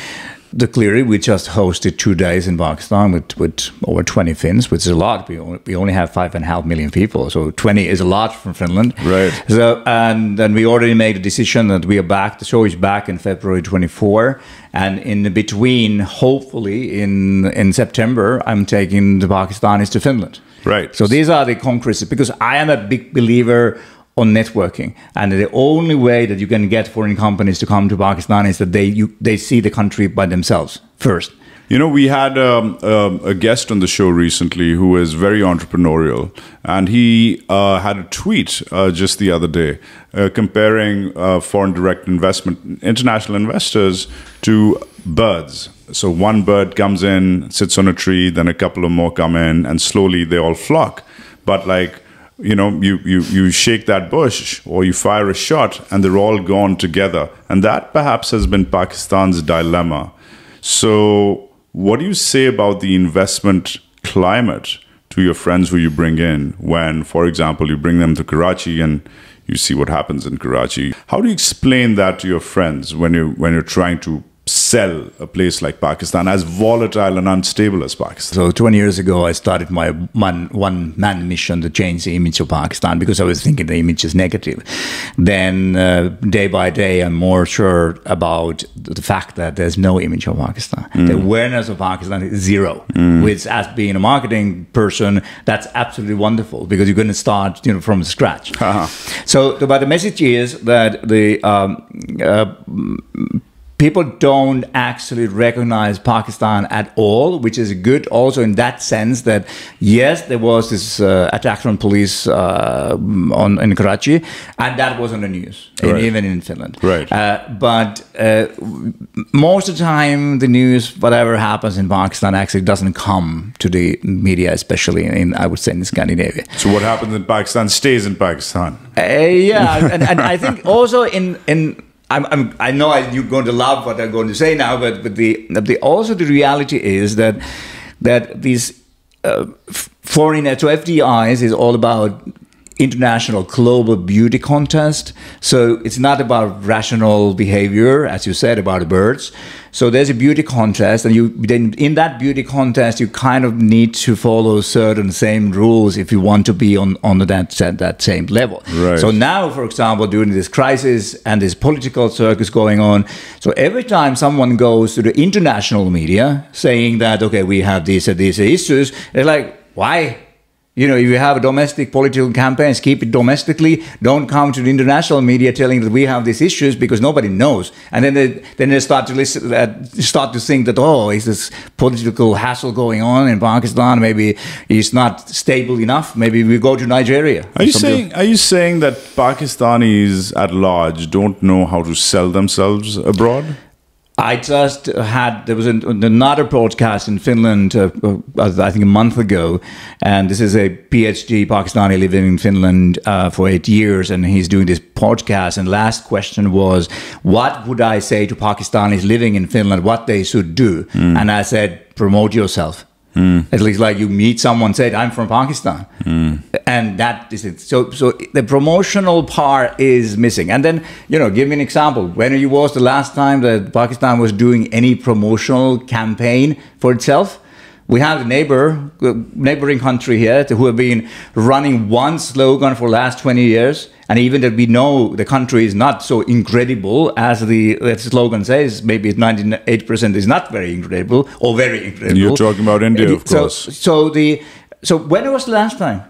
Clearly, we just hosted 2 days in Pakistan with over 20 Finns, which is a lot. We only have 5.5 million people, so 20 is a lot from Finland. Right. So, and then we already made a decision that we are back. The show is back in February 24, and in between, hopefully in September, I'm taking the Pakistanis to Finland. Right. So these are the concrete, because I am a big believer on networking, and the only way that you can get foreign companies to come to Pakistan is that they see the country by themselves first. You know, we had a guest on the show recently who is very entrepreneurial, and he had a tweet just the other day comparing foreign direct investment, international investors, to birds. So one bird comes in, sits on a tree, then a couple of more come in, and slowly they all flock. But you shake that bush or you fire a shot and they're all gone together. And that perhaps has been Pakistan's dilemma. So what do you say about the investment climate to your friends who you bring in when, for example, you bring them to Karachi and you see what happens in Karachi? How do you explain that to your friends when you're trying to sell a place like Pakistan, as volatile and unstable as Pakistan? So 20 years ago, I started my one-man mission to change the image of Pakistan because I was thinking the image is negative. Then day by day, I'm more sure about the fact that there's no image of Pakistan. The awareness of Pakistan is zero, which, as being a marketing person, that's absolutely wonderful because you're going to start from scratch. So but the message is that the people don't actually recognize Pakistan at all, which is good also in that sense that, yes, there was this attack on police in Karachi, and that was on the news, even in Finland. Right. But most of the time, the news, whatever happens in Pakistan, actually doesn't come to the media, especially I would say, in Scandinavia. So what happens in Pakistan stays in Pakistan. Yeah, and I think also I know you're going to love what I'm going to say now, but also the reality is that these so FDIs is all about international global beauty contest. So it's not about rational behavior, as you said, about the birds. So there's a beauty contest, and then in that beauty contest, you kind of need to follow certain same rules if you want to be on that same level. Right. So now, for example, during this crisis and this political circus going on, so every time someone goes to the international media saying that, okay, we have these issues, they're like, why? You know, if you have domestic political campaigns, keep it domestically. Don't come to the international media telling that we have these issues, because nobody knows. And then they start to start to think that, oh, is this political hassle going on in Pakistan? Maybe it's not stable enough. Maybe we go to Nigeria. Are you saying that Pakistanis at large don't know how to sell themselves abroad? I just there was another podcast in Finland, I think a month ago, and this is a PhD Pakistani living in Finland for 8 years, and he's doing this podcast, and last question was, what would I say to Pakistanis living in Finland, what they should do? And I said, promote yourself. At least, like, you meet someone, said, I'm from Pakistan. And that is it. So the promotional part is missing. And then, you know, give me an example. When was the last time that Pakistan was doing any promotional campaign for itself? We have the neighboring country here who have been running one slogan for the last 20 years. And even that we know the country is not so incredible as the slogan says, maybe 98% is not very incredible or very incredible. You're talking about India, of course. So when was the last time?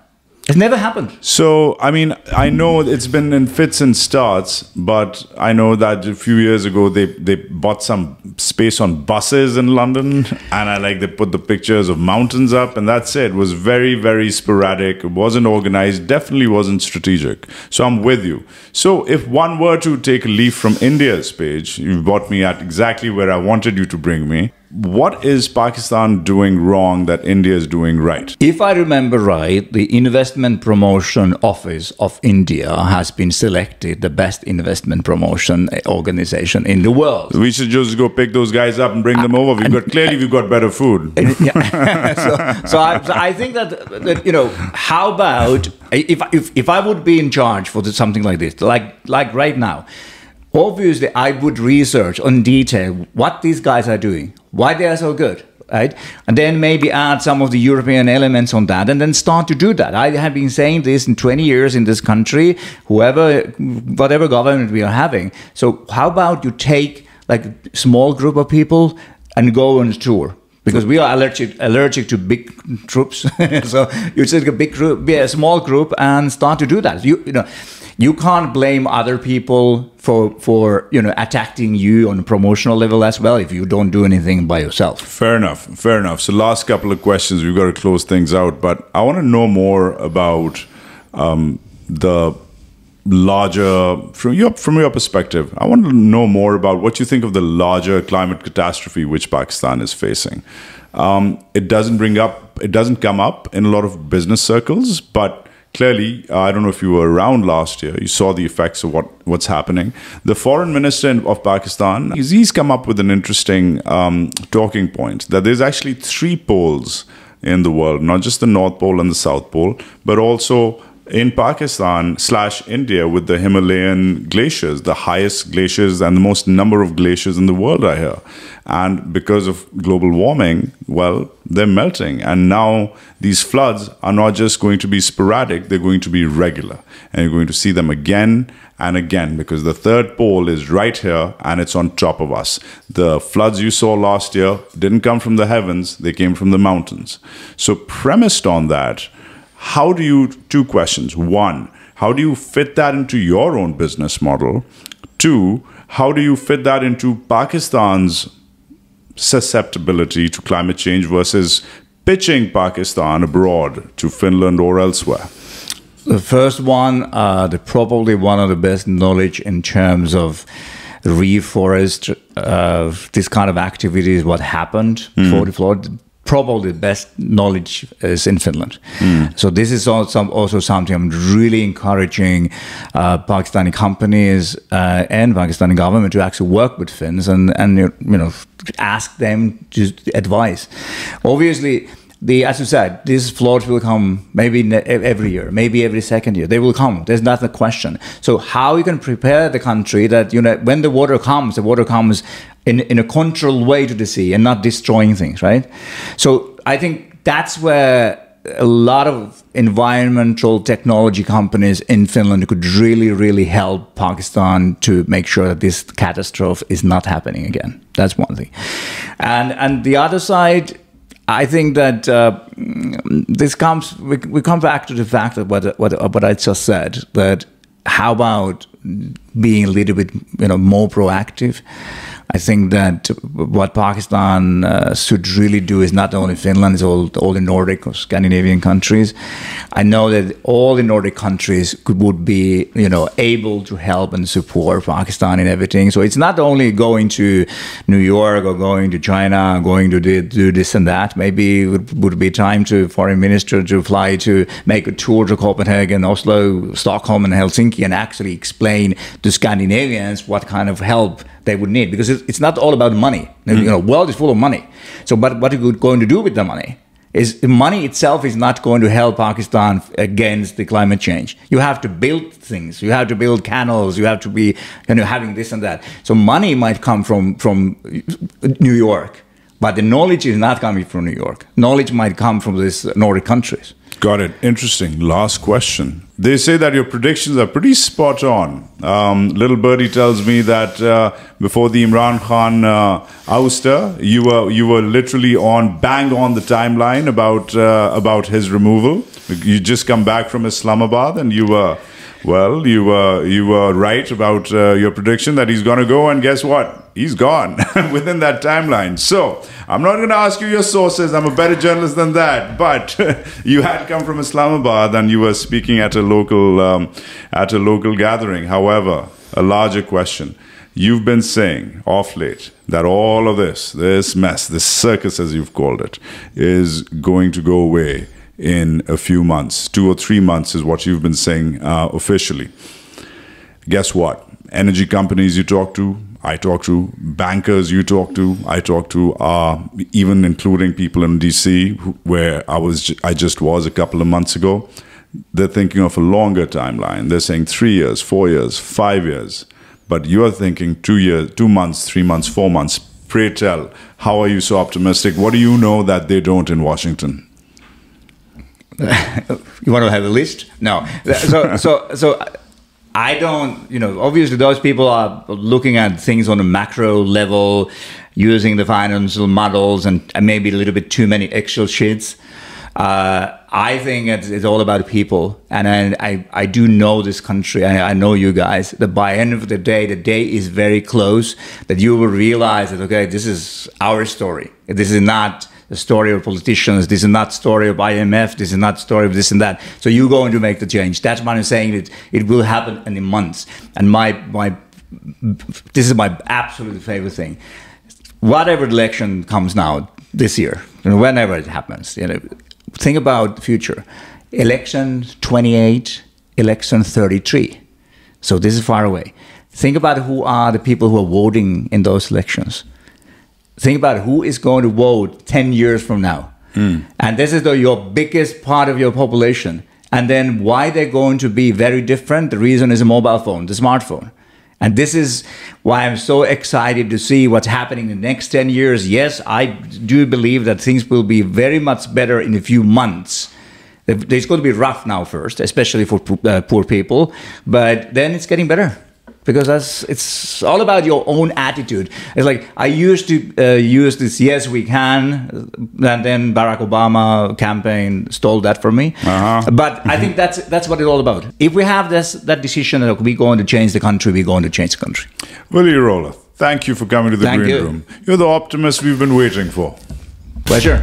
It's never happened. So, I mean, I know it's been in fits and starts, but I know that a few years ago they bought some space on buses in London, and they put the pictures of mountains up, and that's it. It was very, very sporadic. It wasn't organized, definitely wasn't strategic. So I'm with you. So if one were to take a leaf from India's page, you brought me at exactly where I wanted you to bring me. What is Pakistan doing wrong that India is doing right? If I remember right, the Investment Promotion Office of India has been selected the best investment promotion organization in the world. We should just go pick those guys up and bring them over. We've got better food. So I think that, you know, how about if I would be in charge for something like this, like right now. Obviously, I would research in detail what these guys are doing, why they are so good, right? And then maybe add some of the European elements on that, and then start to do that. I have been saying this in 20 years in this country, whatever government we are having. So how about you take like a small group of people and go on a tour? Because we are allergic to big troops. So you take a big group, a small group, and start to do that. You can't blame other people for attacking you on a promotional level as well if you don't do anything by yourself. Fair enough. So last couple of questions, we've got to close things out. But I want to know more about the larger, from your perspective, I want to know more about what you think of the larger climate catastrophe which Pakistan is facing. It doesn't come up in a lot of business circles, but clearly, I don't know if you were around last year, you saw the effects of what's happening. The foreign minister of Pakistan, he's come up with an interesting talking point, that there's actually 3 poles in the world, not just the North Pole and the South Pole, but also in Pakistan / India with the Himalayan glaciers, the highest glaciers and the most number of glaciers in the world are here. And because of global warming, well, they're melting. And now these floods are not just going to be sporadic, they're going to be regular. And you're going to see them again and again, because the third pole is right here and it's on top of us. The floods you saw last year didn't come from the heavens, they came from the mountains. So premised on that, how do you, 2 questions. 1, how do you fit that into your own business model? 2, how do you fit that into Pakistan's susceptibility to climate change versus pitching Pakistan abroad to Finland or elsewhere? The first one, probably one of the best knowledge in terms of reforest, this kind of activities, what happened before the flood. Probably the best knowledge is in Finland. So this is also something I'm really encouraging Pakistani companies and Pakistani government to actually work with Finns and ask them to advise. Obviously, as you said, these floods will come maybe every year, maybe every second year. They will come. There's not a question. So how you can prepare the country that, you know, when the water comes in a controlled way to the sea and not destroying things, right? So I think that's where a lot of environmental technology companies in Finland could really, really help Pakistan to make sure that this catastrophe is not happening again. That's one thing. And the other side, I think that we come back to the fact that what I just said, that how about being a little bit, you know, more proactive? I think that what Pakistan should really do is not only Finland, it's all the Nordic or Scandinavian countries. I know that all the Nordic countries would be, you know, able to help and support Pakistan in everything. So it's not only going to New York or going to China, going to do this and that. Maybe it would be time to foreign minister to fly to make a tour to Copenhagen, Oslo, Stockholm and Helsinki and actually explain to Scandinavians what kind of help they would need, because it's not all about money. You know, world is full of money. So, but what are you going to do with the money? Is the money itself is not going to help Pakistan against the climate change. You have to build things. You have to build canals. You have to be, you know, having this and that. So money might come from New York, but the knowledge is not coming from New York. Knowledge might come from these Nordic countries. Got it. Interesting. Last question. They say that your predictions are pretty spot on. Little Birdie tells me that before the Imran Khan ouster, you were literally bang on the timeline about his removal. You just come back from Islamabad, and you were right about your prediction that he's going to go, and guess what? He's gone within that timeline. So I'm not going to ask you your sources. I'm a better journalist than that. But you had come from Islamabad and you were speaking at a local gathering. However, a larger question. You've been saying off late that all of this mess, this circus as you've called it, is going to go away in a few months. 2 or 3 months is what you've been saying officially. Guess what? Energy companies you talk to, I talk to, bankers you talk to, I talk to, even including people in DC where I just was a couple of months ago. They're thinking of a longer timeline. They're saying 3 years, 4 years, 5 years. But you're thinking 2 years, 2 months, 3 months, 4 months. Pray tell, how are you so optimistic? What do you know that they don't in Washington? You want to have a list? No. So I don't, you know, obviously those people are looking at things on a macro level, using the financial models and maybe a little bit too many Excel sheets. I think it's all about people. And I do know this country, I know you guys, that by the end of the day is very close, that you will realize that, okay, this is our story. This is not the story of politicians. This is not story of IMF. This is not story of this and that. So you're going to make the change. That's why I'm saying that it will happen in months. And this is my absolute favorite thing. Whatever election comes now this year, whenever it happens, you know, think about the future. Election 28, election 33. So this is far away. Think about who are the people who are voting in those elections. Think about who is going to vote 10 years from now. And this is your biggest part of your population. And then why they're going to be very different, the reason is a mobile phone, the smartphone. And this is why I'm so excited to see what's happening in the next 10 years. Yes, I do believe that things will be very much better in a few months. It's going to be rough now first, especially for poor people. But then it's getting better. Because it's all about your own attitude. It's like I used to use this, yes, we can, and then Barack Obama campaign stole that from me. But I think that's what it's all about. If we have that decision that we're going to change the country, we're going to change the country. Willie Rolla, thank you for coming to the Green Room. You're the optimist we've been waiting for. Pleasure.